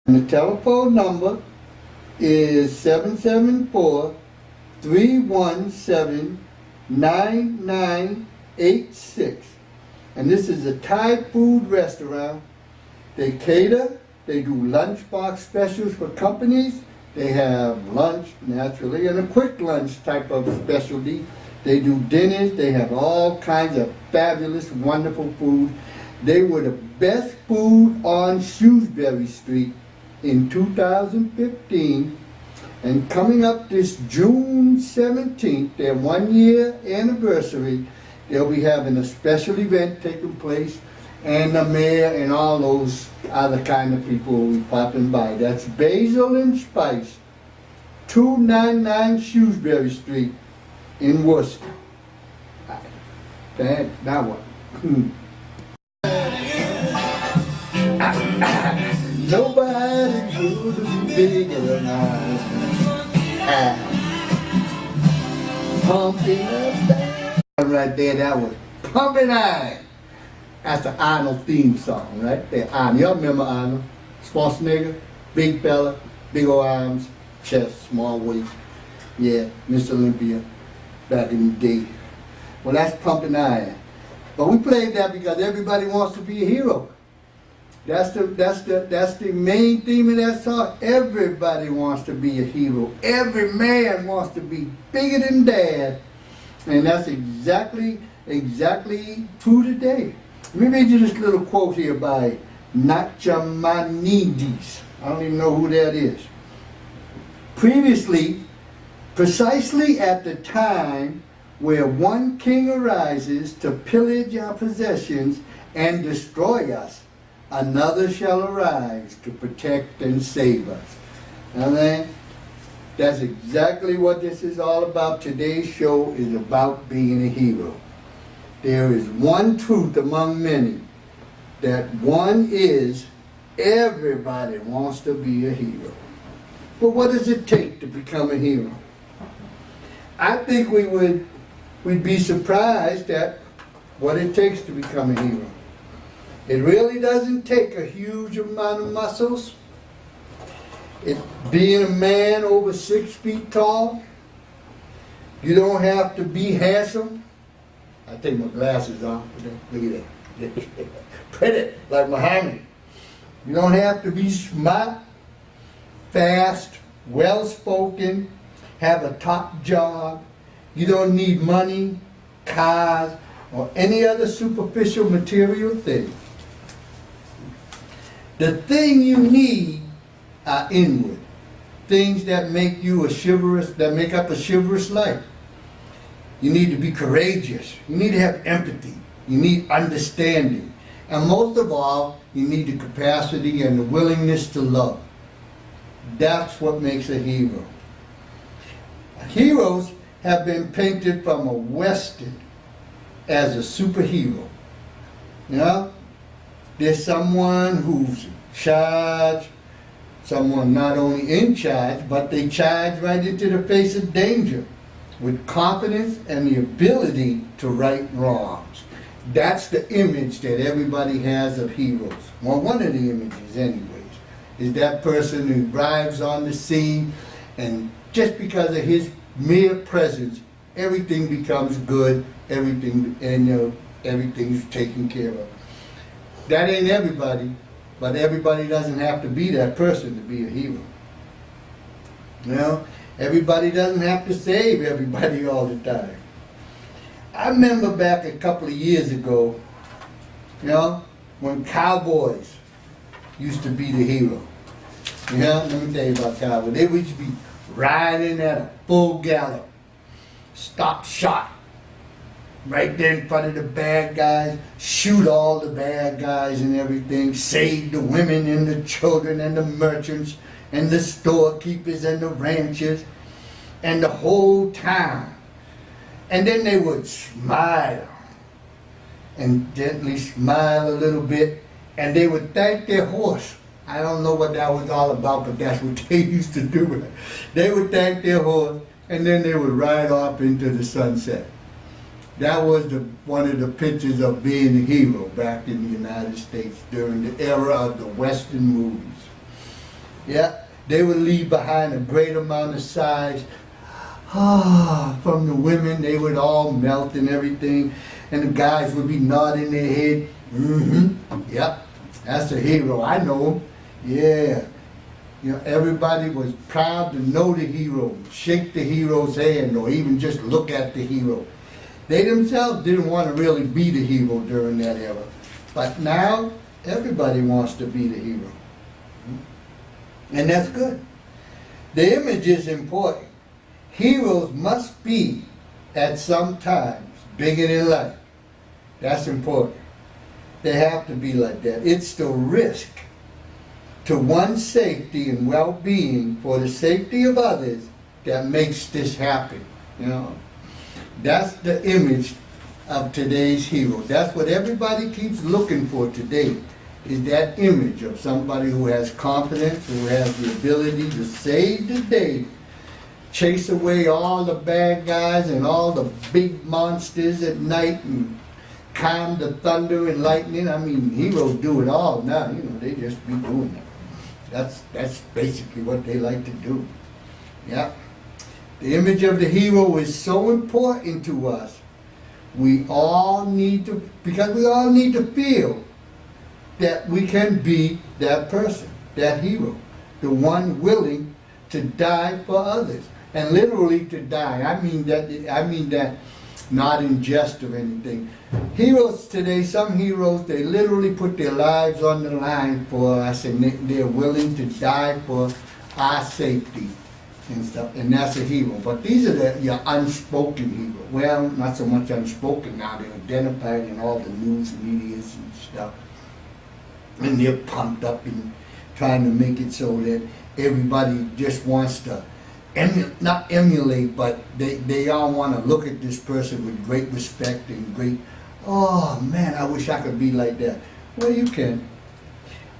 And the telephone number is 774-317-9986. And this is a Thai food restaurant. They cater, they do lunchbox specials for companies. They have lunch, naturally, and a quick lunch type of specialty. They do dinners, they have all kinds of fabulous, wonderful food. They were the best food on Shrewsbury Street in 2015. And coming up this June 17th, their 1-year anniversary, they'll be having a special event taking place, and the mayor and all those other kind of people will be popping by. That's Basil and Spice, 299 Shrewsbury Street in Worcester. Now what? Nobody could be bigger than I. Pumping up right there, that was Pumping Iron. That's the Arnold theme song, right there. Arnold, y'all remember Arnold? Schwarzenegger, big fella, big old arms, chest, small waist. Yeah, Miss Olympia, back in the day. Well, that's Pumping Iron. But we played that because everybody wants to be a hero. That's the main theme of that song. Everybody wants to be a hero. Every man wants to be bigger than Dad. And that's exactly true today. Let me read you this little quote here by Nachmanides. I don't even know who that is. Previously, precisely at the time where one king arises to pillage our possessions and destroy us, another shall arise to protect and save us. Now, that's exactly what this is all about. Today's show is about being a hero. There is one truth among many, that one is everybody wants to be a hero. But what does it take to become a hero? I think we'd be surprised at what it takes to become a hero. It really doesn't take a huge amount of muscles. Being a man over 6 feet tall, you don't have to be handsome. I take my glasses off. Look at that. Pretty, like Muhammad. You don't have to be smart, fast, well-spoken, have a top job. You don't need money, cars, or any other superficial material thing. The thing you need are inward. Things that make you that make up a chivalrous life. You need to be courageous. You need to have empathy. You need understanding. And most of all, you need the capacity and the willingness to love. That's what makes a hero. Heroes have been painted from a Western as a superhero. You know? There's someone who's in charge, someone not only in charge, but they charge right into the face of danger with confidence and the ability to right wrongs. That's the image that everybody has of heroes. Well, one of the images anyways, is that person who arrives on the scene, and just because of his mere presence, everything becomes good, everything's taken care of. That ain't everybody, but everybody doesn't have to be that person to be a hero. You know, everybody doesn't have to save everybody all the time. I remember back a couple of years ago, you know, when cowboys used to be the hero. You know, let me tell you about cowboys. They would be riding at a full gallop, stop shot, right there in front of the bad guys, shoot all the bad guys and everything, save the women and the children and the merchants and the storekeepers and the ranchers and the whole town. And then they would smile and gently smile a little bit, and they would thank their horse. I don't know what that was all about, but that's what they used to do. They would thank their horse, and then they would ride off into the sunset. That was one of the pictures of being a hero back in the United States during the era of the Western movies. Yeah, they would leave behind a great amount of size. From the women, they would all melt and everything, and the guys would be nodding their head. Mm-hmm. Yep, that's a hero. I know him. Yeah. You know, everybody was proud to know the hero, shake the hero's hand, or even just look at the hero. They themselves didn't want to really be the hero during that era. But now, everybody wants to be the hero. And that's good. The image is important. Heroes must be, at some times, bigger than life. That's important. They have to be like that. It's the risk to one's safety and well-being for the safety of others that makes this happen. You know, that's the image of today's hero. That's what everybody keeps looking for today, is that image of somebody who has confidence, who has the ability to save the day, chase away all the bad guys and all the big monsters at night, and calm the thunder and lightning. I mean, heroes do it all now. You know, they just be doing it. That's basically what they like to do. Yeah. The image of the hero is so important to us. We all need to, because we all need to feel that we can be that person, that hero, the one willing to die for others. And literally to die. I mean that not in jest or anything. Heroes today, some heroes, they literally put their lives on the line for us, and they're willing to die for our safety and stuff, and that's a hero. But these are your unspoken heroes. Well, not so much unspoken now, they're identified in all the news medias and stuff. And they're pumped up and trying to make it so that everybody just wants to not emulate, but they all want to look at this person with great respect and great, oh man, I wish I could be like that. Well, you can.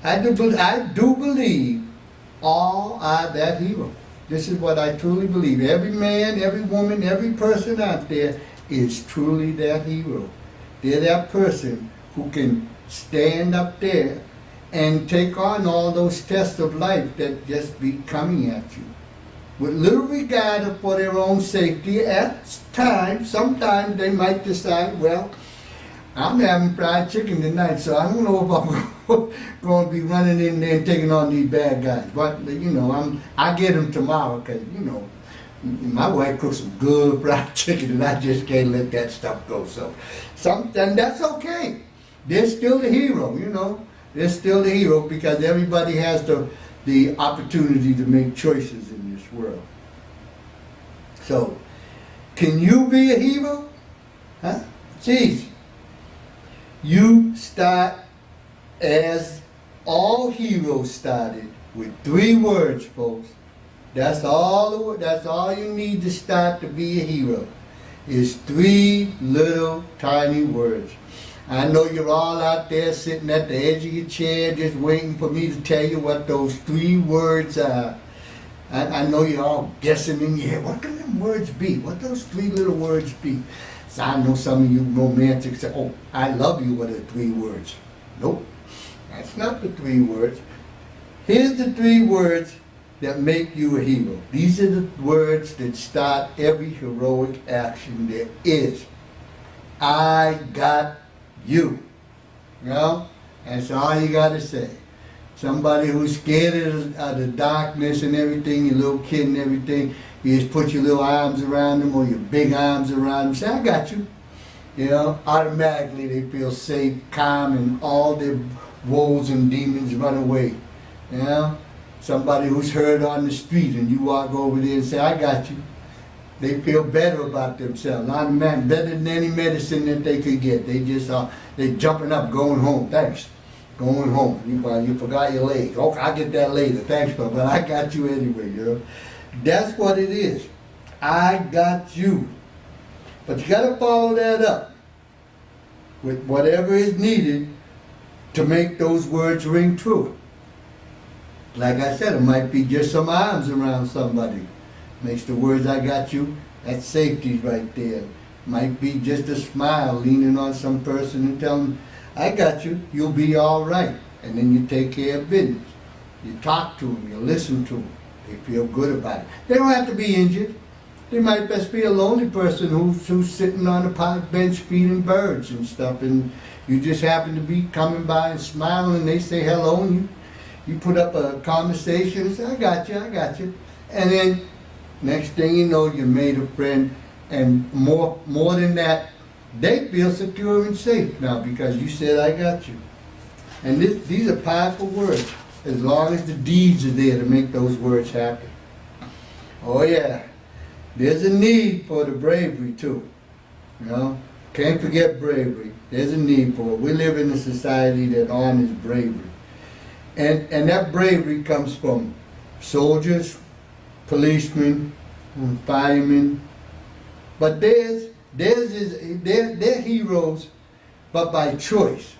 I do believe all are that hero. This is what I truly believe. Every man, every woman, every person out there is truly that hero. They're that person who can stand up there and take on all those tests of life that just be coming at you, with little regard for their own safety. At times, sometimes they might decide, well, I'm having fried chicken tonight, so I don't know if I'm going to be running in there and taking on these bad guys. But, you know, I get them tomorrow, because, you know, my wife cooks some good fried chicken, and I just can't let that stuff go. So, and that's okay. They're still the hero, you know. They're still the hero, because everybody has the opportunity to make choices in this world. So, can you be a hero? Huh? It's easy. You start as all heroes started, with 3 words, folks. That's all you need to start to be a hero, is 3 little tiny words. I know you're all out there sitting at the edge of your chair just waiting for me to tell you what those 3 words are. I know you're all guessing in your head, what can them words be? What those 3 little words be? So I know some of you romantics say, oh, I love you, what are 3 words? Nope, that's not the 3 words. Here's the 3 words that make you a hero. These are the words that start every heroic action there is. I got you. You know? That's all you got to say. Somebody who's scared of the darkness and everything, your little kid and everything, you just put your little arms around them or your big arms around them, say, I got you. You know, automatically they feel safe, calm, and all their woes and demons run away. You know? Somebody who's hurt on the street and you walk over there and say, I got you. They feel better about themselves, automatically, better than any medicine that they could get. They just they're jumping up, going home. Thanks. Going home. You forgot your leg. Okay, I'll get that later. Thanks, but I got you anyway, girl. That's what it is. I got you. But you got to follow that up with whatever is needed to make those words ring true. Like I said, it might be just some arms around somebody. Makes the words I got you, that's safety right there. Might be just a smile leaning on some person and telling them, I got you, you'll be all right. And then you take care of business. You talk to them, you listen to them. They feel good about it. They don't have to be injured. They might just be a lonely person who's sitting on a park bench feeding birds and stuff, and you just happen to be coming by and smiling, and they say hello, and you put up a conversation and say, I got you. And then next thing you know, you made a friend, and more than that, they feel secure and safe now because you said, I got you. And these are powerful words, as long as the deeds are there to make those words happen. Oh yeah, there's a need for the bravery too. You know, can't forget bravery. There's a need for it. We live in a society that honors bravery. And that bravery comes from soldiers, policemen, and firemen. But they're heroes, but by choice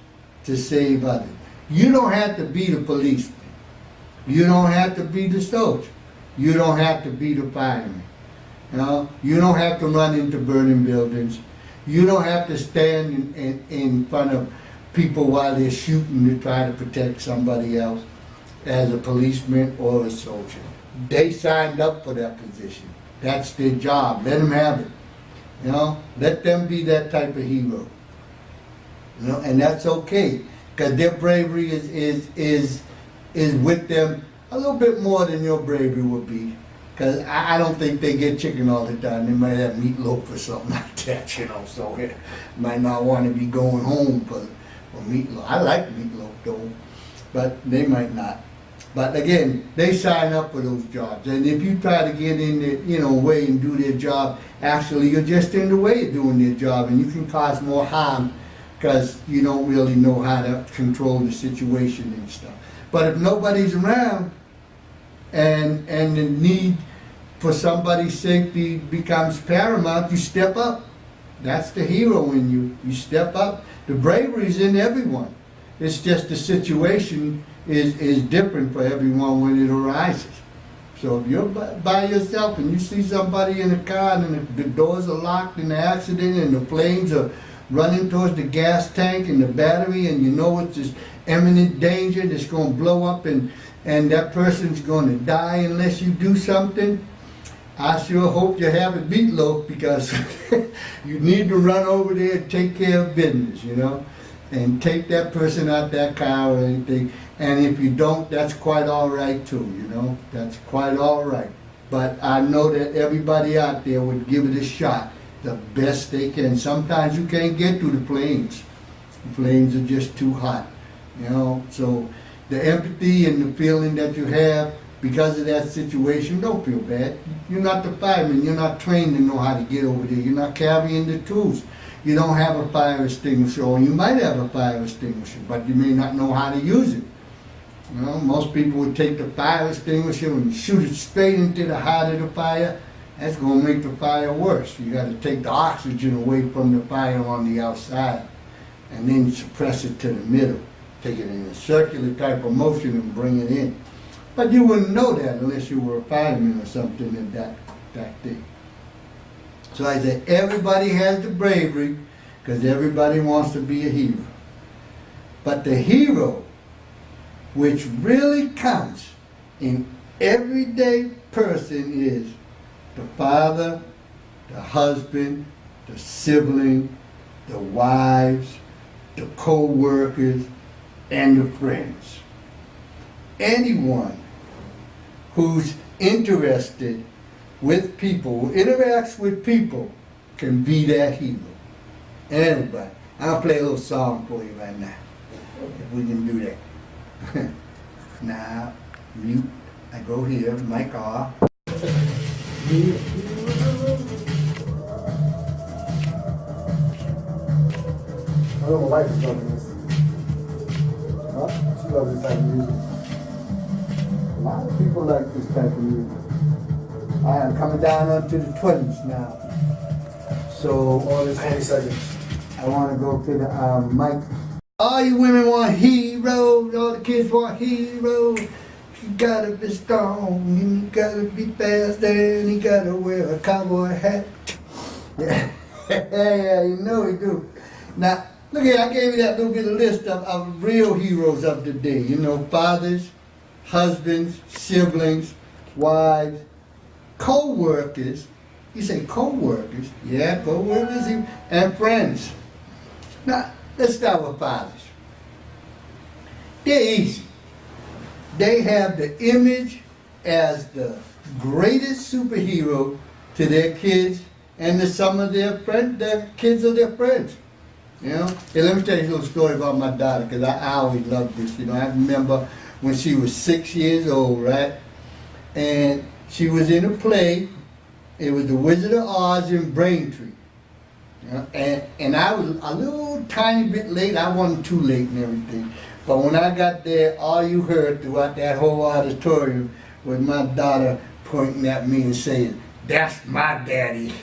to save others. You don't have to be the policeman. You don't have to be the soldier. You don't have to be the fireman. You know, you don't have to run into burning buildings. You don't have to stand in front of people while they're shooting to try to protect somebody else as a policeman or a soldier. They signed up for that position. That's their job. Let them have it. You know, let them be that type of hero. You know, and that's okay, because their bravery is with them a little bit more than your bravery would be. Because I don't think they get chicken all the time. They might have meatloaf or something like that, you know, so they might not want to be going home for meatloaf. I like meatloaf though, but they might not. But again, they sign up for those jobs. And if you try to get in the way and do their job, actually you're just in the way of doing their job, and you can cause more harm because you don't really know how to control the situation and stuff. But if nobody's around and the need for somebody's safety becomes paramount, you step up. That's the hero in you. You step up. The bravery is in everyone. It's just the situation is different for everyone when it arises. So if you're by yourself and you see somebody in a car and the doors are locked in the accident and the flames are running towards the gas tank and the battery, and you know it's this imminent danger that's going to blow up and that person's going to die unless you do something, I sure hope you have a meatloaf, because you need to run over there and take care of business, you know, and take that person out that car or anything. And if you don't, that's quite all right too, you know, that's quite all right. But I know that everybody out there would give it a shot the best they can. Sometimes you can't get through the flames. The flames are just too hot, you know. So the empathy and the feeling that you have because of that situation, don't feel bad. You're not the fireman. You're not trained to know how to get over there. You're not carrying the tools. You don't have a fire extinguisher, or you might have a fire extinguisher, but you may not know how to use it. You know, most people would take the fire extinguisher and shoot it straight into the heart of the fire. That's going to make the fire worse. You got to take the oxygen away from the fire on the outside and then suppress it to the middle. Take it in a circular type of motion and bring it in. But you wouldn't know that unless you were a fireman or something in that thing. So I said, everybody has the bravery because everybody wants to be a hero. But the hero, which really counts in everyday person, is the father, the husband, the sibling, the wives, the co-workers, and the friends. Anyone who's interested with people, who interacts with people, can be that hero. Anybody. I'll play a little song for you right now, if we can do that. Now, mute. I go here, mic off. I know my wife is loving this. Huh? She loves this type of music. A lot of people like this type of music. I am coming down onto the 20s now. So, Only 20 seconds. I want to go to the mic. All you women want heroes, all the kids want heroes. You gotta be strong, and you gotta be fast, and you gotta wear a cowboy hat. Yeah, yeah, you know we do. Now, look here, I gave you that little bit of list of real heroes of the day. You know, fathers, husbands, siblings, wives, co-workers. You say co-workers? Yeah, co-workers and friends. Now, let's start with fathers. They're easy. They have the image as the greatest superhero to their kids and to some of their friends, their kids of their friends. You know? Hey, let me tell you a little story about my daughter, because I always loved this. You know, I remember when she was 6 years old, right? And she was in a play. It was The Wizard of Oz in Braintree. You know? And I was a little tiny bit late. I wasn't too late and everything. But when I got there, all you heard throughout that whole auditorium was my daughter pointing at me and saying, "That's my daddy."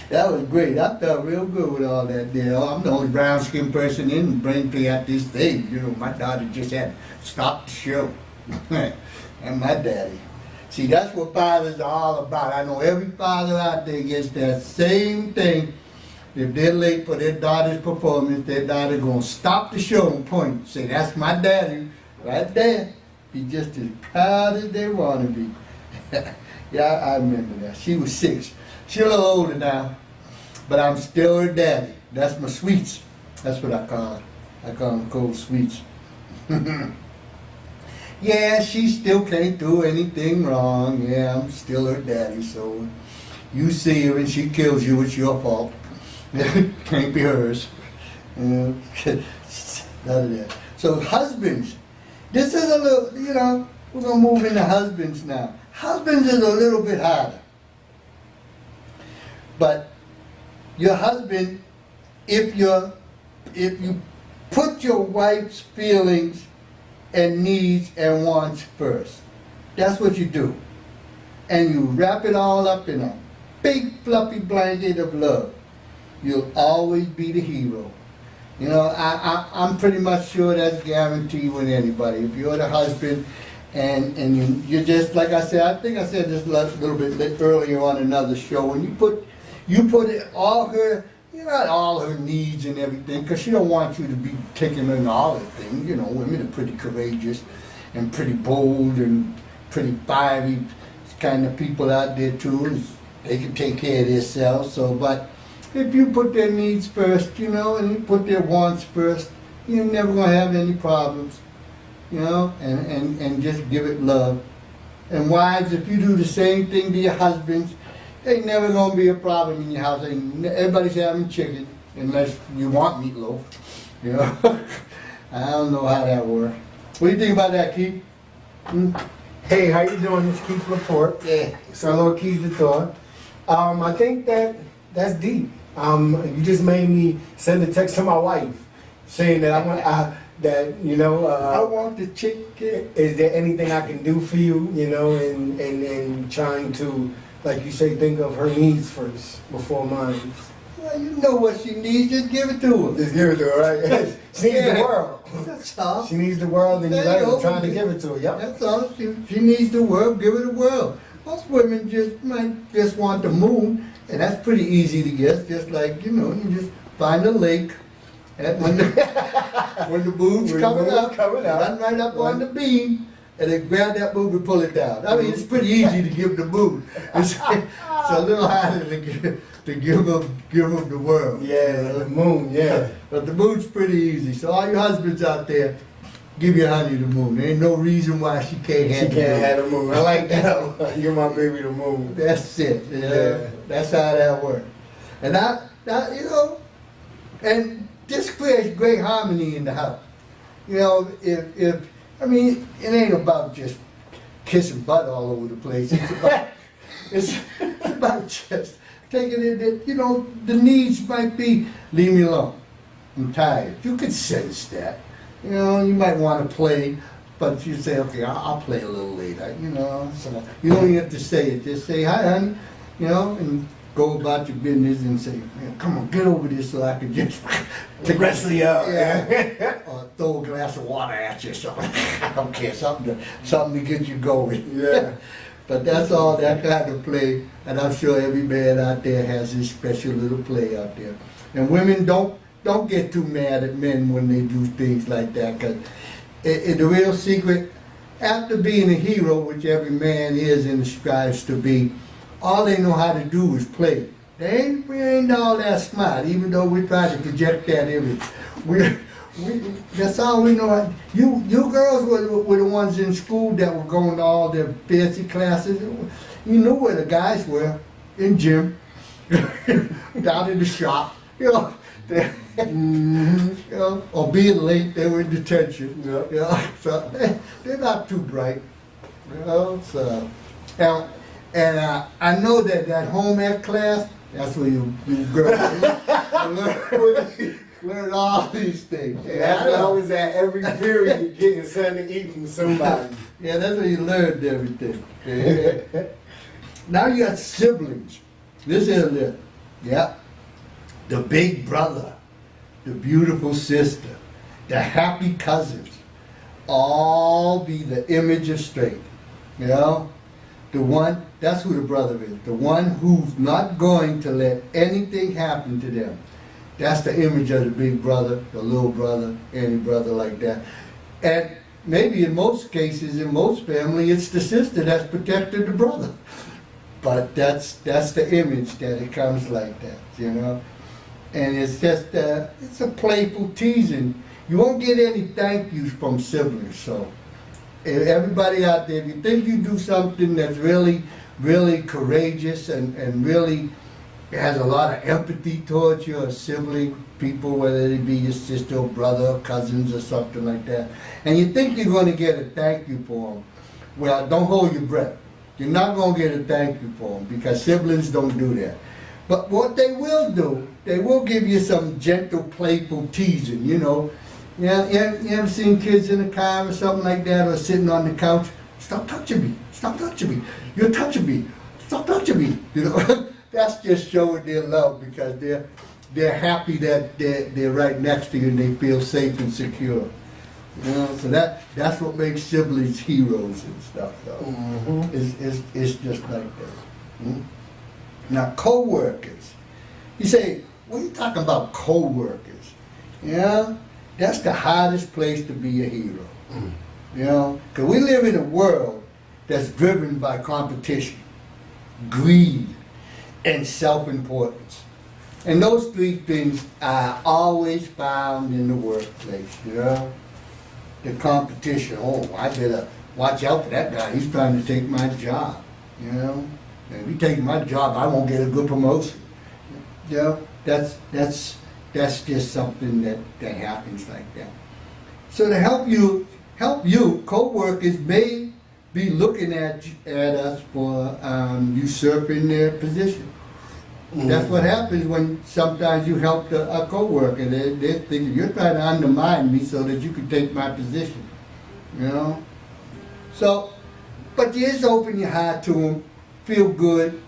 That was great. I felt real good with all that there. I'm the only brown-skinned person in Braintree at this stage. You know, my daughter just had to stop the show. And my daddy. See, that's what fathers are all about. I know every father out there gets that same thing. If they're late for their daughter's performance, their daughter gonna stop the show and point and say, "That's my daddy," right there. Be just as proud as they want to be. Yeah, I remember that. She was 6. She's a little older now, but I'm still her daddy. That's my sweets. That's what I call her. I call them cold sweets. Yeah, she still can't do anything wrong. Yeah, I'm still her daddy. So you see her and she kills you, it's your fault. Can't be hers. None of that. So husbands, this is a little, you know, we're going to move into husbands now. Husbands is a little bit harder. But your husband, if you put your wife's feelings and needs and wants first, that's what you do. And you wrap it all up in a big fluffy blanket of love. You'll always be the hero. You know, I'm pretty much sure that's guaranteed with anybody. If you're the husband and you're just, like I said, I think I said this a little bit earlier on another show, when you put it all her, you know, all her needs and everything, because she don't want you to be taking in all the things. You know, women are pretty courageous and pretty bold and pretty fiery kind of people out there too. And they can take care of themselves. So, but if you put their needs first, you know, and you put their wants first, you're never going to have any problems, you know, and just give it love. And wives, if you do the same thing to your husbands, ain't never going to be a problem in your house. Everybody's having chicken, unless you want meatloaf, you know. I don't know how that works. What do you think about that, Keith? Hey, how you doing? It's Keith Laporte. Yeah. It's our little Keith the Thought. I think that's deep. You just made me send a text to my wife saying that I want the chicken. Is there anything I can do for you? You know, and trying to, like you say, think of her needs first before mine. Well, you know what she needs, just give it to her. Just give it to her, right? She needs the world. That's all. She needs the world, and you're trying to give it to her. Yep. That's all. She needs the world, give her the world. Most women might just want the moon, and that's pretty easy to get. Just like, you know, you just find a lake, and when the moon's coming up, run right up on the beam, and then grab that moon and pull it down. I mean, it's pretty easy to give the moon. It's a little harder to give them the world. Yeah, the moon, yeah. But the moon's pretty easy. So all your husbands out there, give your honey the moon. There ain't no reason why she can't have the moon. I like that. You're my baby the moon. That's it. Yeah. That's how that works. And that, you know, and this creates great harmony in the house. You know, if I mean, it ain't about just kissing butt all over the place. It's about just taking it that, you know, the needs might be, leave me alone. I'm tired. You can sense that. You know, you might want to play, but you say, okay, I'll play a little later. You know, so you don't even have to say it. Just say, "Hi, honey," you know, and go about your business and say, "Man, come on, get over this so I can just wrestle you up." Yeah. Or throw a glass of water at you or something. I don't care, something to get you going. Yeah. But that's all that kind of play, and I'm sure every man out there has his special little play out there. And women, don't get too mad at men when they do things like that, because the real secret after being a hero, which every man is and strives to be, all they know how to do is play. We ain't all that smart, even though we try to project that image. That's all we know. You girls were the ones in school that were going to all their fancy classes. You knew where the guys were, in gym, down in the shop, you know. You know, or being late, they were in detention. You know, so they're not too bright. You know, so and I know that home ec class, that's where you girls learn all these things. Yeah, that's where I was at every period, getting something to eat from somebody. Yeah, that's where you learned everything. Now you got siblings. This is it. Yeah. The big brother, the beautiful sister, the happy cousins, all be the image of strength. You know? The one, that's who the brother is. The one who's not going to let anything happen to them. That's the image of the big brother, the little brother, any brother like that. And maybe in most cases, in most family, it's the sister that's protected the brother. But that's the image that it comes like that, you know? And it's just, it's a playful teasing. You won't get any thank yous from siblings, so. If everybody out there, if you think you do something that's really, really courageous and really has a lot of empathy towards your sibling, people, whether it be your sister or brother or cousins or something like that, and you think you're going to get a thank you for them, well, don't hold your breath. You're not going to get a thank you for them because siblings don't do that. But what they will do, they will give you some gentle, playful teasing, you know. Yeah, you ever seen kids in the car or something like that, or sitting on the couch? Stop touching me! Stop touching me! You're touching me! Stop touching me! You know, that's just showing their love because they're happy that they're right next to you and they feel safe and secure. You know, so that's what makes siblings heroes and stuff. Though. It's just like that. Now, co-workers. You say, what are you talking about, co-workers? Yeah. That's the hardest place to be a hero, you know, because we live in a world that's driven by competition, greed, and self-importance. And those three things are always found in the workplace, you know. The competition, oh, I better watch out for that guy, he's trying to take my job, you know. And if he takes my job, I won't get a good promotion. You know, that's just something that happens like that. So to help you, co-workers may be looking at us for usurping their position. That's what happens when sometimes you help a co-worker. They're thinking, you're trying to undermine me so that you can take my position. You know? So, but you just open your heart to them, feel good,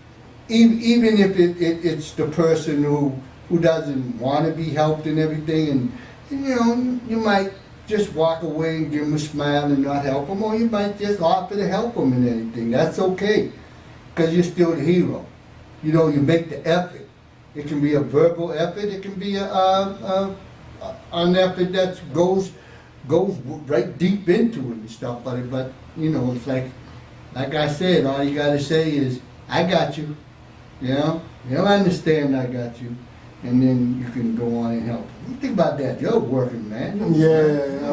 even if it's the person who doesn't want to be helped and everything, and you know, you might just walk away and give them a smile and not help them, or you might just offer to help them in anything. That's okay, because you're still the hero. You know, you make the effort. It can be a verbal effort. It can be an effort that goes right deep into it and stuff. But you know, it's like I said, all you gotta say is, "I got you." You know, you don't understand. I got you. And then you can go on and help. You think about that. You're working, man. Yeah, I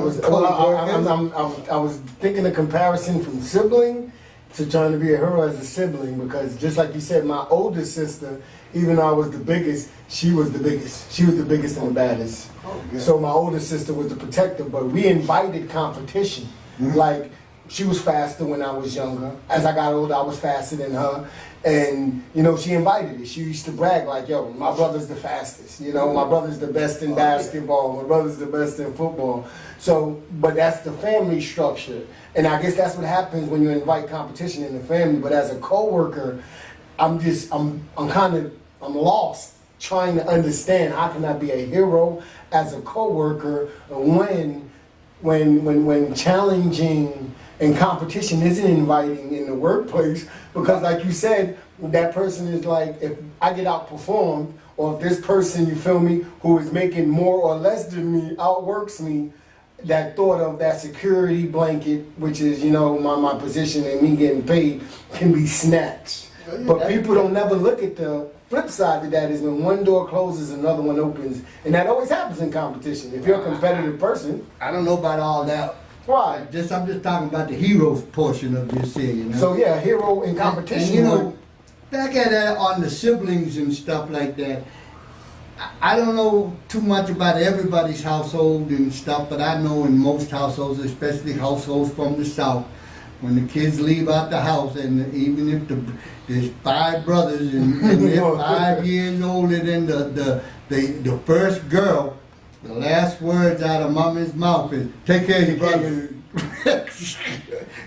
was thinking a comparison from sibling to trying to be a hero as a sibling, because just like you said, my older sister, even though I was the biggest, she was the biggest. She was the biggest and the baddest. Oh, yeah. So my older sister was the protector, but we invited competition. Like, she was faster when I was younger. As I got older, I was faster than her. And, you know, she invited it. She used to brag like, yo, my brother's the fastest. You know, my brother's the best in basketball. My brother's the best in football. So, but that's the family structure. And I guess that's what happens when you invite competition in the family. But as a coworker, I'm lost trying to understand how can I be a hero as a coworker when challenging and competition isn't inviting in the workplace, because like you said, that person is like, if I get outperformed, or if this person, you feel me, who is making more or less than me, outworks me, that thought of that security blanket, which is, you know, my position and me getting paid, can be snatched. But people don't never look at the flip side of that is when one door closes, another one opens. And that always happens in competition. If you're a competitive person. I don't know about all that. Why? I'm just talking about the heroes portion of this here, you know. So yeah, hero in competition. And, you know, back at that on the siblings and stuff like that, I don't know too much about everybody's household and stuff, but I know in most households, especially households from the South, when the kids leave out the house, and even if there's 5 brothers and they're 5 years older than the first girl, the last words out of mama's mouth is, take care of your brothers. Is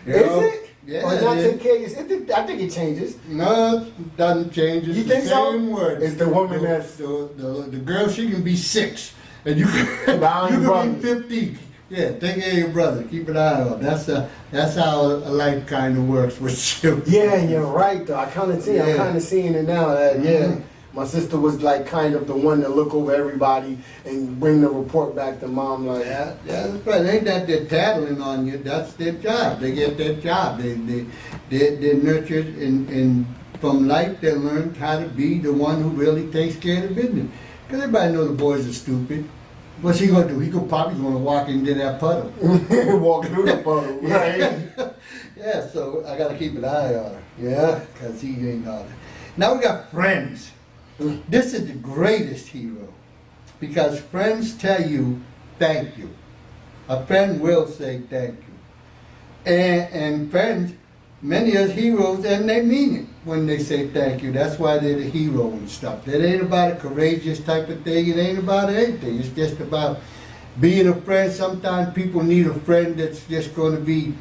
it? Yeah. Or not take care of your, I think it changes. No, it doesn't change. It's You the think so? same word. It's the woman that's... The girl, she can be 6, and you Behind can brothers. be 50. Yeah, take care of your brother. Keep an eye on. That's how life kind of works with you. Yeah, you're right though. I kind of see. Yeah. I'm kind of seeing it now. That Mhm. my sister was like kind of the one to look over everybody and bring the report back to mom. Like, Yeah, that's right. Ain't that they're tattling on you? That's their job. They get their job. They're nurtured and from life they learn how to be the one who really takes care of the business. Because everybody knows the boys are stupid. What's he gonna do? He probably gonna walk into that puddle. walk through the puddle, right? Yeah, so I gotta keep an eye on her. Yeah, because he ain't on it. Now we got friends. This is the greatest hero. Because friends tell you thank you. A friend will say thank you. And friends, many are heroes and they mean it when they say thank you. That's why they're the hero and stuff. It ain't about a courageous type of thing. It ain't about anything. It's just about being a friend. Sometimes people need a friend that's just going to be,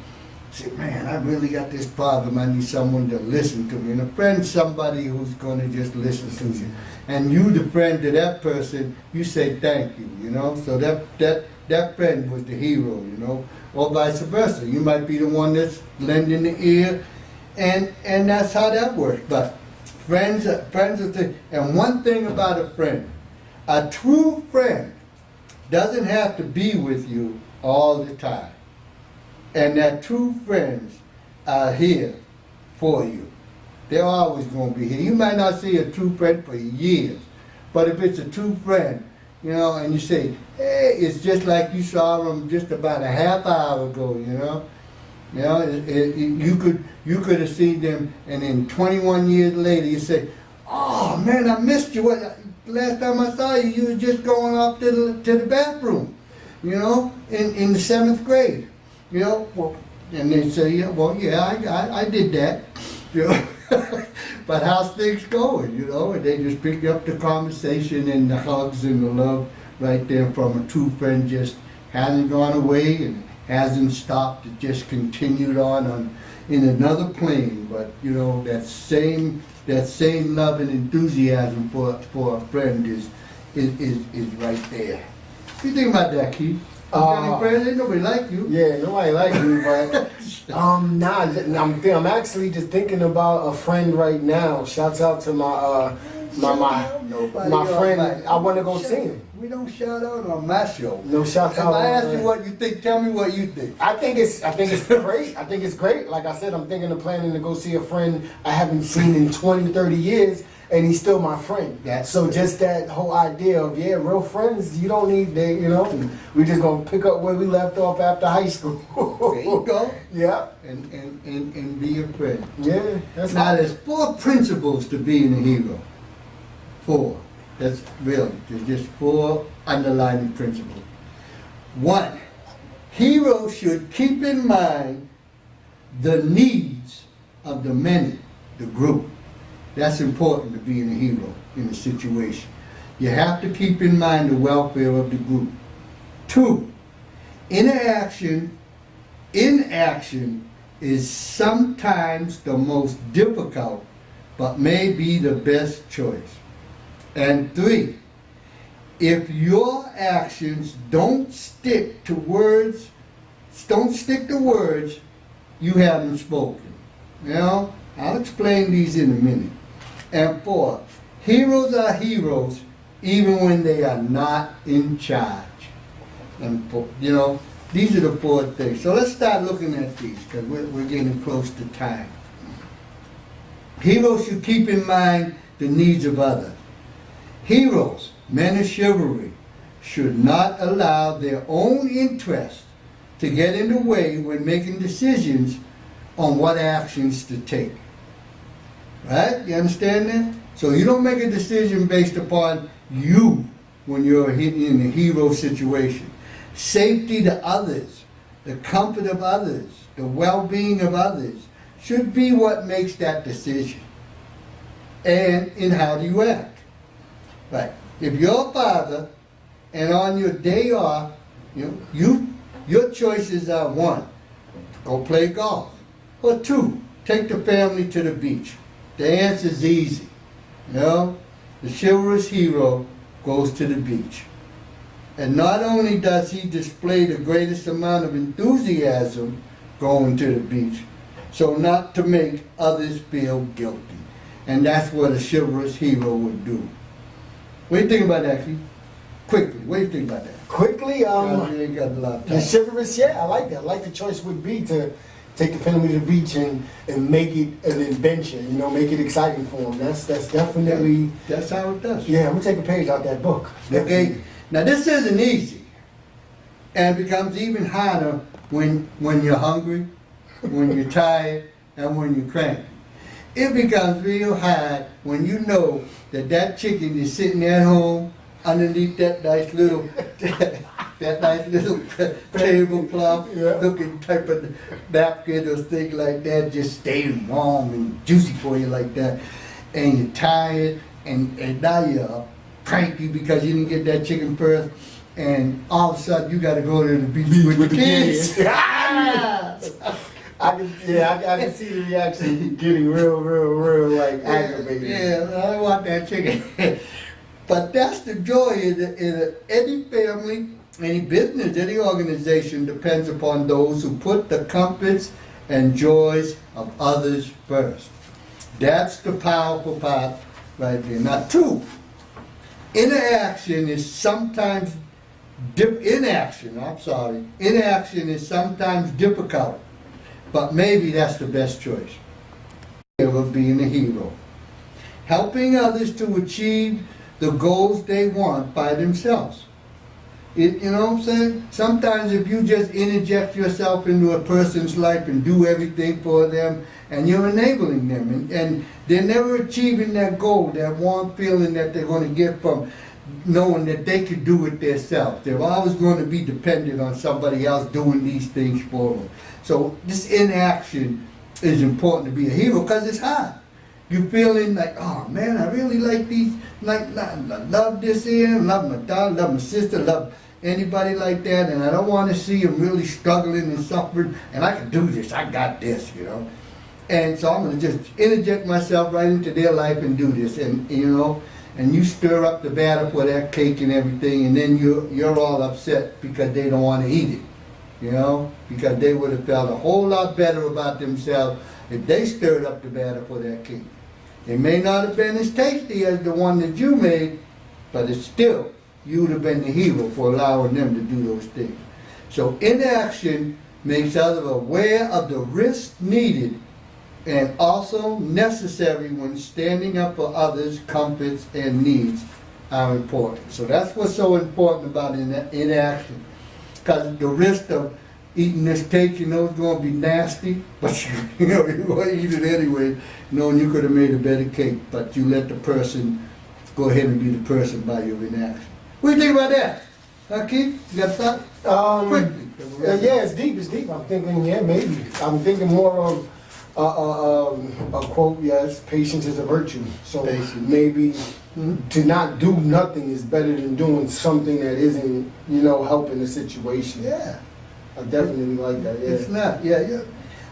say, man, I really got this problem. I need someone to listen to me. And a friend's somebody who's going to just listen to you. And you, the friend to that person, you say thank you, you know. So that friend was the hero, you know. Or vice versa. You might be the one that's lending the ear, and that's how that works. But friends are thing. And one thing about a true friend doesn't have to be with you all the time. And that true friends are here for you. They're always going to be here. You might not see a true friend for years, but if it's a true friend, you know, and you say, hey, it's just like you saw them just about a half hour ago, you know. You know, you could have seen them, and then 21 years later, you say, oh man, I missed you. Last time I saw you, you were just going off to the bathroom, you know, in the 7th grade, you know. Well, and they say, yeah, well, yeah, I did that, you know. But how's things going, you know? And they just pick up the conversation and the hugs and the love right there from a true friend. Just hasn't gone away and hasn't stopped. It just continued on in another plane. But you know, that same love and enthusiasm for a friend is right there. What do you think about that, Keith? You got any friends? Ain't nobody like you. Yeah, nobody like me, but I'm actually just thinking about a friend right now. Shouts out to my friend. I want to go see him. We don't shout out on my show. No shout out. If I ask you what you think, tell me what you think. I think it's great. I think it's great. Like I said, I'm thinking of planning to go see a friend I haven't seen in 20, 30 years. And he's still my friend. So just that whole idea of, yeah, real friends, you don't need that, you know. We're just going to pick up where we left off after high school. There you go. Yeah. And be a friend. Yeah. That's now, there's 4 principles to being a hero. 4. That's really, there's just 4 underlying principles. 1, heroes should keep in mind the needs of the many, the group. That's important to being a hero in a situation. You have to keep in mind the welfare of the group. 2, inaction is sometimes the most difficult, but may be the best choice. And 3, if your actions don't stick to words, you haven't spoken. You know, I'll explain these in a minute. And 4, heroes are heroes even when they are not in charge. And you know, These are the 4 things. So let's start looking at these, because we're getting close to time. Heroes should keep in mind the needs of others. Heroes, men of chivalry, should not allow their own interests to get in the way when making decisions on what actions to take. Right? You understand that? So you don't make a decision based upon you when you're in a hero situation. Safety to others, the comfort of others, the well-being of others should be what makes that decision. And in how do you act? Right. If you're a father and on your day off, your choices are 1, go play golf, or 2, take the family to the beach. The answer is easy. The chivalrous hero goes to the beach. And not only does he display the greatest amount of enthusiasm going to the beach, so not to make others feel guilty. And that's what a chivalrous hero would do. What do you think about that, Keith? Quickly, what do you think about that? Quickly, You ain't got a lot of time. the chivalrous, yeah, I like that. I like the choice would be to take the family to the beach and make it an adventure, make it exciting for them. That's definitely... That's how it does. Yeah, I'm going to take a page out that book. Okay? Now this isn't easy. And it becomes even harder when you're hungry, when you're tired, and when you're cranky. It becomes real hard when you know that chicken is sitting at home underneath that nice little tablecloth looking type of napkin or thing like that, just staying warm and juicy for you like that. And you're tired and now you're cranky because you didn't get that chicken first, and all of a sudden you got to go to the beach with the kids. I can see the reaction getting real like aggravated. Yeah, I want that chicken. But that's the joy in any family, any business, any organization depends upon those who put the comforts and joys of others first. That's the powerful part right there. Now, 2, inaction is sometimes inaction is sometimes difficult, but maybe that's the best choice of being a hero. Helping others to achieve the goals they want by themselves. You know what I'm saying? Sometimes if you just interject yourself into a person's life and do everything for them, and you're enabling them, and they're never achieving that goal, that warm feeling that they're going to get from knowing that they could do it themselves. They're always going to be dependent on somebody else doing these things for them. So this inaction is important to be a hero because it's hard. You feeling like, oh man, I really like these, love this here, love my daughter, love my sister, love anybody like that, and I don't want to see them really struggling and suffering, and I can do this, I got this, And so I'm going to just interject myself right into their life and do this, and and you stir up the batter for that cake and everything, and then you're all upset because they don't want to eat it, because they would have felt a whole lot better about themselves if they stirred up the batter for that cake. It may not have been as tasty as the one that you made, but it's still, you would have been the hero for allowing them to do those things. So inaction makes others aware of the risks needed and also necessary when standing up for others' comforts and needs are important. So that's what's so important about inaction. Because the risk of eating this cake, it's going to be nasty, but you're going to eat it anyway, knowing you could have made a better cake, but you let the person go ahead and be the person by your inaction. What do you think about that? Huh, Keith? You got a thought? Quickly. Yeah, it's deep. I'm thinking, maybe. I'm thinking more of a quote, yes, patience is a virtue. So maybe to not do nothing is better than doing something that isn't, helping the situation. Yeah. I definitely like that, yeah. It's not, yeah.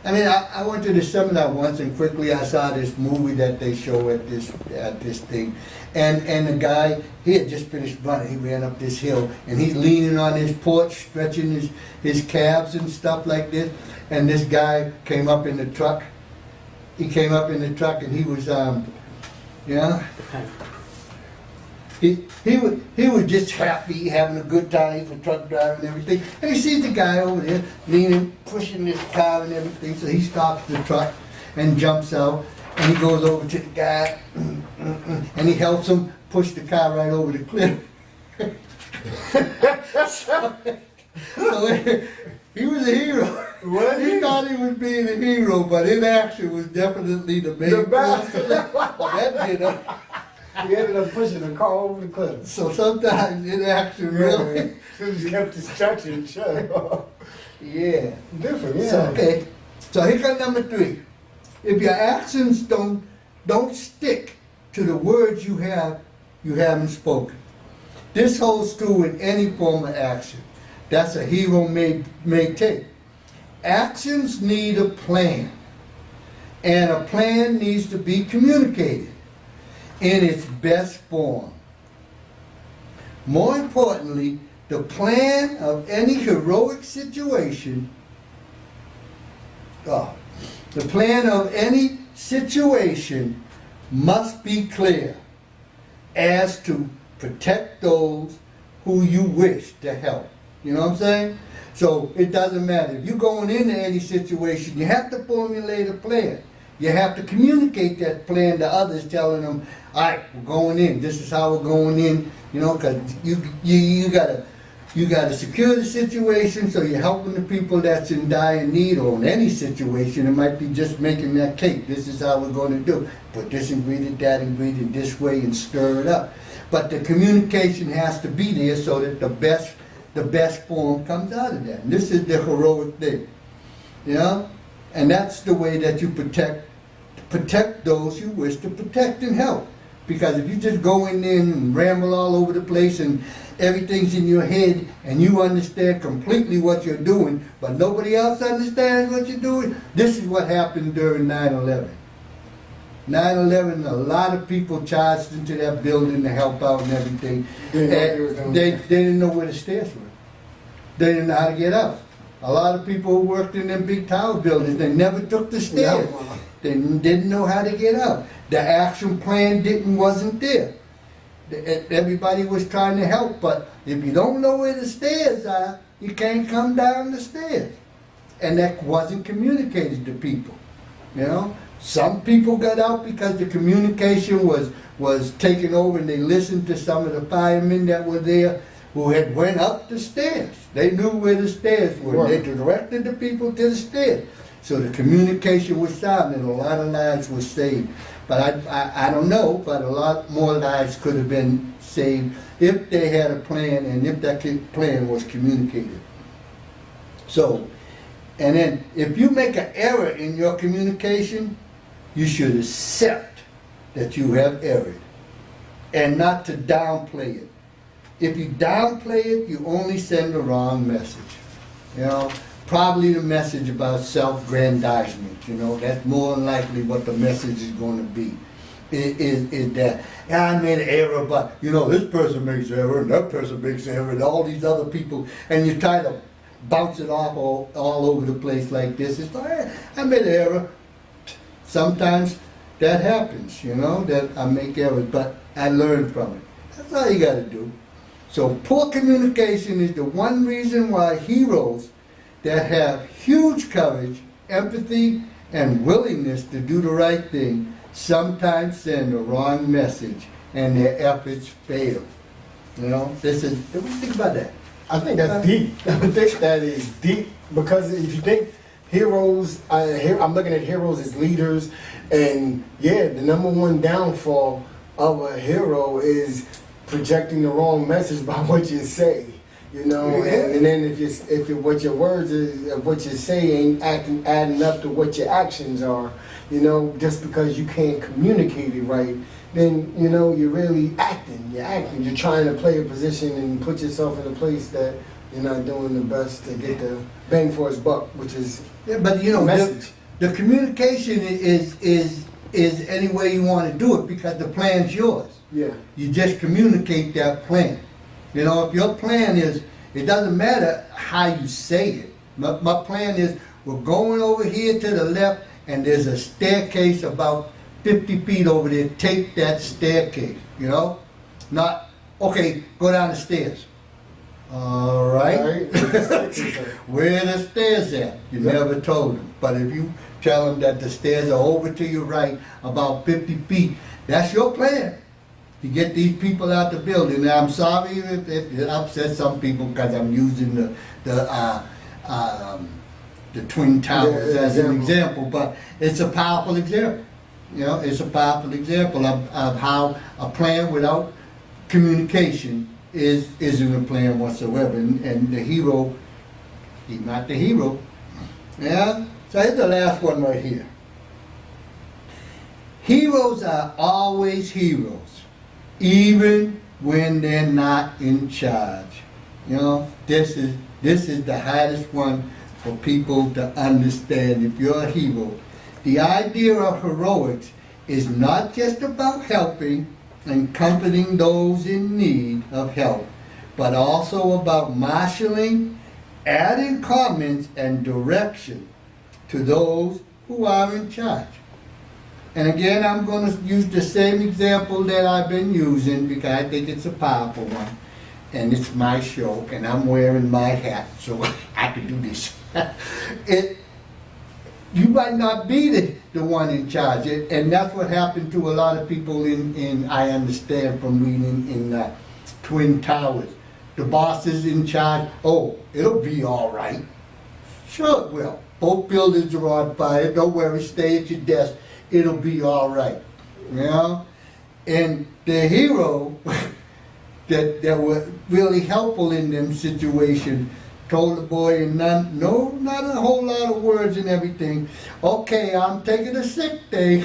I mean, I went to the seminar once, and quickly I saw this movie that they show at this thing, and the guy, he had just finished running. He ran up this hill, and he's leaning on his porch, stretching his calves and stuff like this. And this guy came up in the truck. He came up in the truck, and he was, He was just happy, having a good time. He's a truck driver and everything. And he sees the guy over there leaning, pushing this car and everything. So he stops the truck and jumps out. And he goes over to the guy and he helps him push the car right over the cliff. so he was a hero. What? He thought he was being a hero, but in action was definitely the main person. That did it. He ended up pushing the car over the cliff. So sometimes in action, really. He just kept his traction shut. Yeah. Different, yeah. So, okay. So here comes number 3. If your actions don't stick to the words you haven't spoken. This holds true in any form of action. That's a hero may take. Actions need a plan. And a plan needs to be communicated in its best form. More importantly, the plan of any heroic situation, the plan of any situation must be clear as to protect those who you wish to help. You know what I'm saying? So it doesn't matter. If you're going into any situation, you have to formulate a plan. You have to communicate that plan to others, telling them, all right, we're going in. This is how we're going in. You know, because you gotta secure the situation, so you're helping the people that's in dire need, or in any situation. It might be just making that cake. This is how we're going to do. Put this ingredient, that ingredient, this way, and stir it up. But the communication has to be there so that the best form comes out of that. And this is the heroic thing, you know? And that's the way that you protect those you wish to protect and help. Because if you just go in there and ramble all over the place and everything's in your head and you understand completely what you're doing, but nobody else understands what you're doing, this is what happened during 9/11. 9/11, a lot of people charged into that building to help out and everything. They didn't know where the stairs were. They didn't know how to get out. A lot of people who worked in them big tower buildings, they never took the stairs. They didn't know how to get out. The action plan wasn't there. Everybody was trying to help, but if you don't know where the stairs are, you can't come down the stairs. And that wasn't communicated to people, you know? Some people got out because the communication was taken over, and they listened to some of the firemen that were there who had went up the stairs. They knew where the stairs were. They directed the people to the stairs. So the communication was sound, and a lot of lives were saved. But I don't know, but a lot more lives could have been saved if they had a plan and if that plan was communicated. So, and then if you make an error in your communication, you should accept that you have erred and not to downplay it. If you downplay it, you only send the wrong message. You know, probably the message about self-grandizement. You know, that's more than likely what the message is going to be. Is that, yeah, I made an error, but, you know, this person makes an error, and that person makes an error, and all these other people, and you try to bounce it off all over the place like this. It's like, hey, I made an error. Sometimes that happens, you know, that I make errors, but I learn from it. That's all you got to do. So poor communication is the one reason why heroes that have huge courage, empathy, and willingness to do the right thing sometimes send the wrong message and their efforts fail. You know, what do you think about that? I think that's deep. I think that is deep, because if you think heroes, I'm looking at heroes as leaders, and yeah, the number one downfall of a hero is projecting the wrong message by what you say. You know, and then if what your words is, what you say ain't adding up to what your actions are, you know, just because you can't communicate it right, then, you know, you're really acting. You're trying to play a position and put yourself in a place that you're not doing the best to get the bang for his buck, which is but you know, message. The communication is any way you want to do it, because the plan's yours. Yeah. You just communicate that plan. You know, if your plan is, it doesn't matter how you say it. My plan is, we're going over here to the left, and there's a staircase about 50 feet over there. Take that staircase, you know? Not, okay, go down the stairs. All right. Where the stairs at? You never told them. But if you tell them that the stairs are over to your right, about 50 feet, that's your plan. To get these people out the building. And I'm sorry if it upsets some people because I'm using the Twin Towers as an example, but it's a powerful example. You know, it's a powerful example of how a plan without communication isn't a plan whatsoever. And the hero, he's not the hero. Yeah? So here's the last one right here. Heroes are always heroes, even when they're not in charge. You know, this is the hardest one for people to understand. If you're a hero, the idea of heroics is not just about helping and comforting those in need of help, but also about marshaling, adding comments and direction to those who are in charge. And again, I'm going to use the same example that I've been using because I think it's a powerful one. And it's my show, and I'm wearing my hat, so I can do this. You might not be the one in charge, and that's what happened to a lot of people in I understand from reading in Twin Towers. The boss is in charge. Oh, it'll be all right. Sure it will. Both buildings are on fire. Don't worry. Stay at your desk. It'll be all right. You know? And the hero that were really helpful in them situations told the boy in not a whole lot of words and everything, okay, I'm taking a sick day,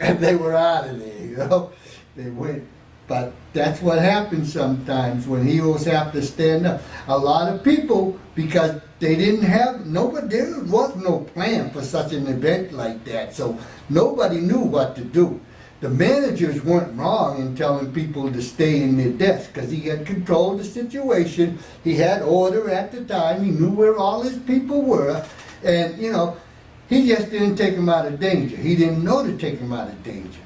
and they were out of there, you know. They went. But that's what happens sometimes when heroes have to stand up. A lot of people, because they didn't have, there was no plan for such an event like that, so nobody knew what to do. The managers weren't wrong in telling people to stay in their desk because he had controlled the situation. He had order at the time. He knew where all his people were. And, you know, he just didn't take them out of danger. He didn't know to take them out of danger.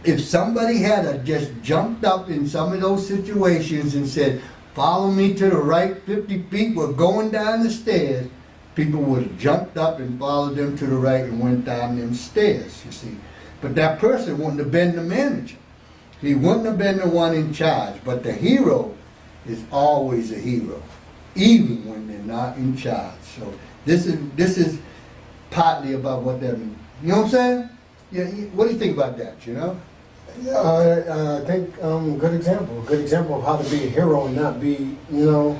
If somebody had just jumped up in some of those situations and said, follow me to the right 50 feet, we're going down the stairs, people would have jumped up and followed them to the right and went down them stairs, you see. But that person wouldn't have been the manager. He wouldn't have been the one in charge. But the hero is always a hero, even when they're not in charge. So this is partly about what that means. You know what I'm saying? Yeah. What do you think about that? You know? I think good example of how to be a hero and not be, you know,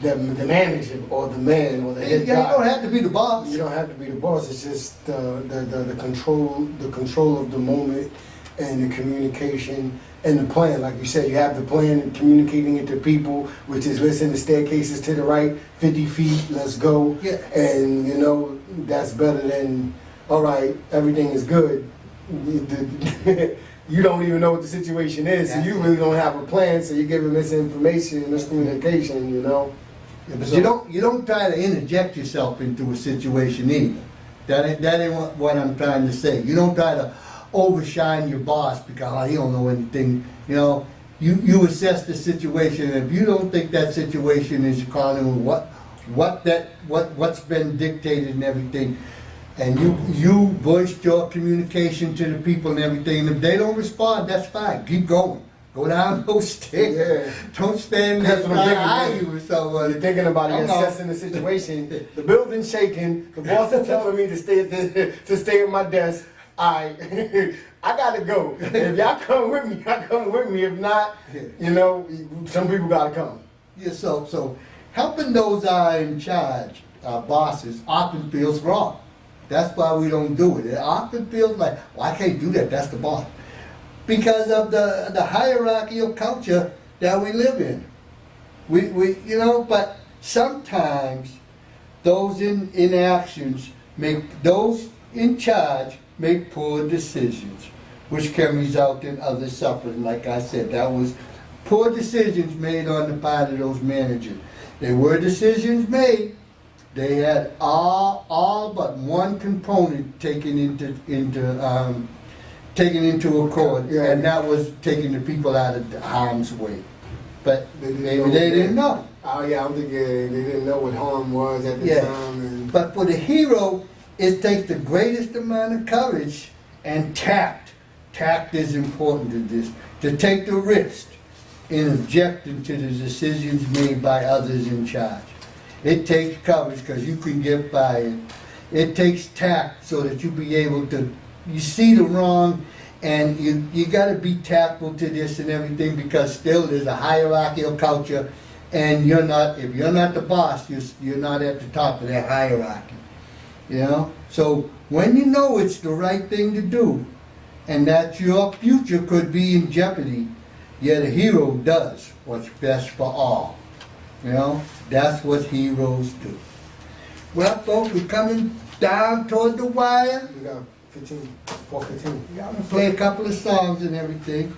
the manager or the man or the head guy. You don't have to be the boss. You don't have to be the boss. It's just the control of the moment and the communication and the plan. Like you said, you have the plan and communicating it to people, which is listen, the staircases to the right, 50 feet, let's go. Yeah. And you know, that's better than, all right, everything is good. You don't even know what the situation is, so you really don't have a plan, so you're giving misinformation, miscommunication, you know. Yeah, but so, you don't try to interject yourself into a situation either. That ain't what I'm trying to say. You don't try to overshine your boss because he don't know anything. You know, you assess the situation. And if you don't think that situation is calling what's been dictated and everything, and you voiced your communication to the people and everything, and if they don't respond, that's fine. Keep going. Go down those stairs. Yeah. Don't stand there and argue with someone. You're thinking about it, assessing the situation. The building's shaking. The boss is telling me to stay at my desk. I gotta go. If y'all come with me, y'all come with me. If not, you know, some people gotta come. Yeah. So helping those in charge, bosses, often feels wrong. That's why we don't do it. It often feels like, well, I can't do that. That's the boss. Because of the hierarchical culture that we live in. We you know, but sometimes those in actions make those in charge make poor decisions, which can result in other suffering. Like I said, that was poor decisions made on the part of those managers. There were decisions made. They had all but one component taken into taken into a court, Yeah. and that was taking the people out of harm's way. But maybe they didn't know. Oh yeah, I don't think they didn't know what harm was at the Yeah. time. And But for the hero, it takes the greatest amount of courage and tact. Tact is important to this. To take the risk in objecting to the decisions made by others in charge. It takes courage because you can get fired. It takes tact so that you be able to, you see the wrong, and you got to be tactful to this and everything, because still there's a hierarchical culture, and you're not, if you're not the boss, you're not at the top of that hierarchy. You know? So when you know it's the right thing to do, and that your future could be in jeopardy, yet a hero does what's best for all. You know? That's what heroes do. Well, folks, we're coming down toward the wire. we got 4:15. I'm gonna play a couple of songs and everything.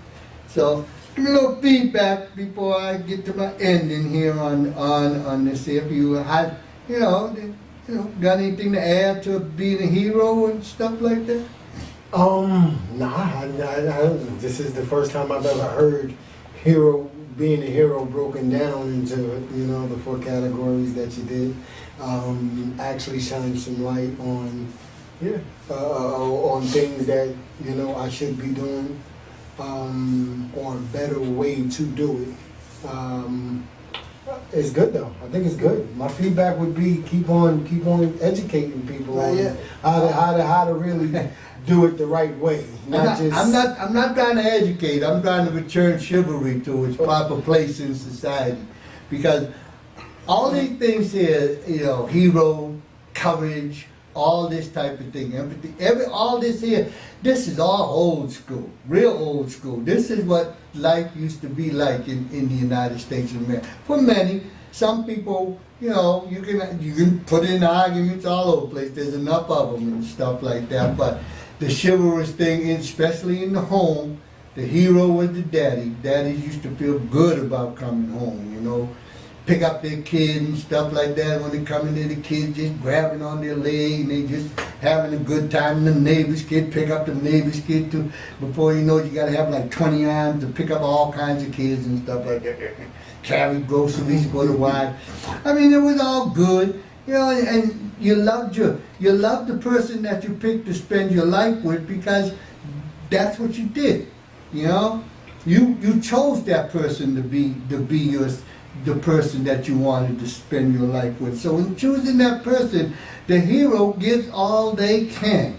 So give me a little feedback before I get to my ending here on this. If you had, got anything to add to being a hero and stuff like that? Nah, this is the first time I've ever heard being a hero broken down into, the 4 categories that you did. Actually shine some light on, on things that, I should be doing, or a better way to do it. It's good though. I think it's good. My feedback would be keep on educating people on how to really do it the right way. I'm not trying to educate. I'm trying to return chivalry to its proper place in society, because all these things here, hero, courage, all this type of thing, empathy, all this here, this is all old school, real old school. This is what life used to be like in the United States of America. For many, some people, you can put in arguments all over the place. There's enough of them and stuff like that. But the chivalrous thing, especially in the home, the hero was the daddy. Daddies used to feel good about coming home, pick up their kids and stuff like that. When they come in there, the kids just grabbing on their leg and they just having a good time. And the neighbor's kid pick up the neighbor's kid too. Before you know it, you got to have like 20 arms to pick up all kinds of kids and stuff like that. Carry groceries for the wife. I mean, it was all good, and you loved the person that you picked to spend your life with, because that's what you did. You chose that person to be the person that you wanted to spend your life with. So in choosing that person, the hero gives all they can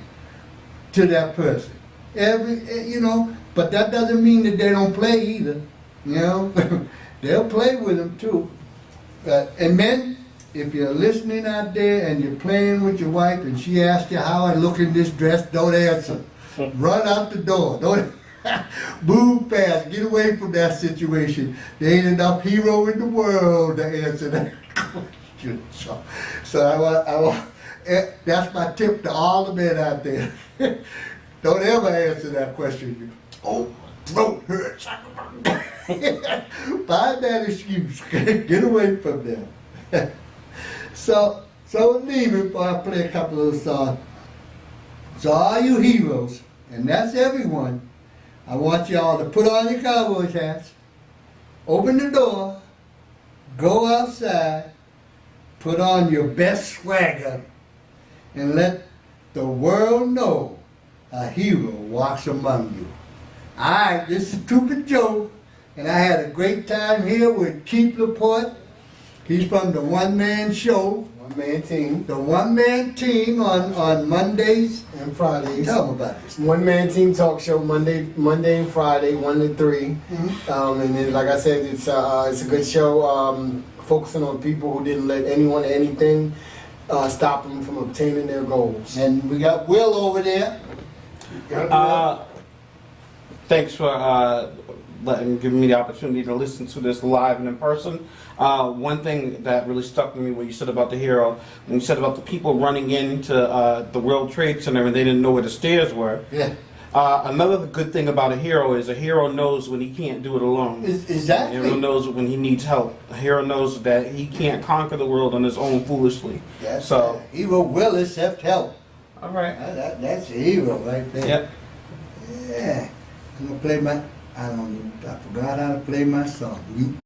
to that person. But that doesn't mean that they don't play either. They'll play with them too. And men, if you're listening out there and you're playing with your wife and she asks you how I look in this dress, don't answer. Run out the door. Don't move fast. Get away from that situation. There ain't enough hero in the world to answer that question. So I want that's my tip to all the men out there. Don't ever answer that question. Oh, my throat hurts. Find that excuse. Get away from them. So leave it before I play a couple of songs. So all you heroes, and that's everyone, I want y'all to put on your cowboy hats, open the door, go outside, put on your best swagger, and let the world know a hero walks among you. Alright, this is Stupid Joe, and I had a great time here with Keith Laporte. He's from the One Man Show. One-man team. The one-man team on Mondays and Fridays. Tell them about this. One-man team talk show Monday and Friday, 1 to 3. Mm-hmm. And then, like I said, it's a good show, focusing on people who didn't let anyone or anything stop them from obtaining their goals. And we got Will over there. Thanks for giving me the opportunity to listen to this live and in person. One thing that really stuck with me, what you said about the hero, when you said about the people running into the World Trade Center and they didn't know where the stairs were. Yeah. Another good thing about a hero is a hero knows when he can't do it alone. Exactly. A hero knows when he needs help. A hero knows that he can't conquer the world on his own foolishly. That's so hero will accept help. All right. That's a hero right there. Yep. Yeah. I'm gonna play my, I forgot how to play my song. You